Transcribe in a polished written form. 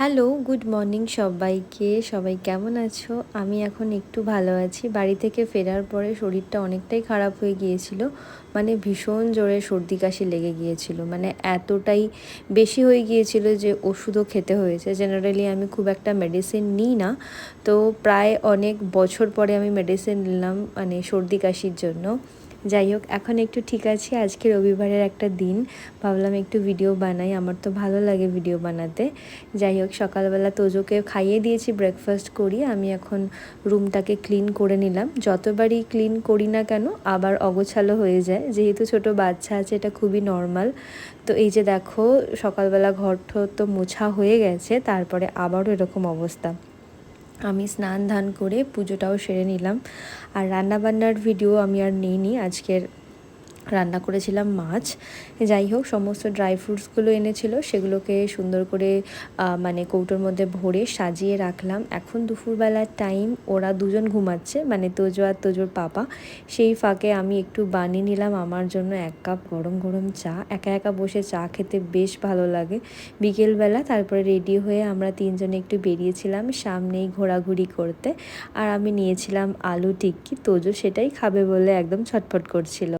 Hello, good morning সবাইকে। সবাই কেমন আছো? আমি এখন একটু ভালো আছি। বাড়ি থেকে ফেরার পরে শরীরটা অনেকটাই খারাপ হয়ে গিয়েছিল। মানে ভীষণ জোরে সর্দি কাশি লেগে গিয়েছিল। মানে এতটাই বেশি হয়ে গিয়েছিল যে ওষুধও খেতে হয়েছে। জেনারেলি আমি খুব একটা মেডিসিন নিই না। তো প্রায় অনেক বছর পরে আমি মেডিসিন নিলাম মানে সর্দি কাশির জন্য। যাই হোক, এখন একটু ঠিক আছি। আজকে রবিবারের একটা দিন, ভাবলাম একটু ভিডিও বানাই। আমার তো ভালো লাগে ভিডিও বানাতে। যাই হোক, সকালবেলা তোজোকে খাইয়ে দিয়েছি, ব্রেকফাস্ট করি। আমি এখন রুমটাকে ক্লিন করে নিলাম। যতবারই ক্লিন করি না কেন আবার অগোছালো হয়ে যায়, যেহেতু ছোট বাচ্চা আছে, এটা খুবই নর্মাল। তো এই যে দেখো, সকালবেলা ঘর তো মোছা হয়ে গেছে, তারপরে আবারও এরকম অবস্থা। আমি স্নান ধান করে পুজোটাও সেরে নিলাম। আর রান্নাবান্নার ভিডিও আমি আর নিইনি। আজকের রান্না করেছিলাম মাছ। যাই হোক, সমস্ত ড্রাই ফ্রুটসগুলো এনেছিল, সেগুলোকে সুন্দর করে মানে কৌটোর মধ্যে ভরে সাজিয়ে রাখলাম। এখন দুপুরবেলার টাইম, ওরা দুজন ঘুমাচ্ছে, মানে তোজো আর তোজোর পাপা। সেই ফাঁকে আমি একটু বানিয়ে নিলাম আমার জন্য 1 কাপ গরম গরম চা। একা একা বসে চা খেতে বেশ ভালো লাগে বিকেলবেলা। তারপরে রেডি হয়ে আমরা তিনজনে একটু বেরিয়েছিলাম সামনেই ঘোরাঘুরি করতে। আর আমি নিয়েছিলাম আলু টিক্কি। তোজো সেটাই খাবে বলে একদম ছটফট করছিল।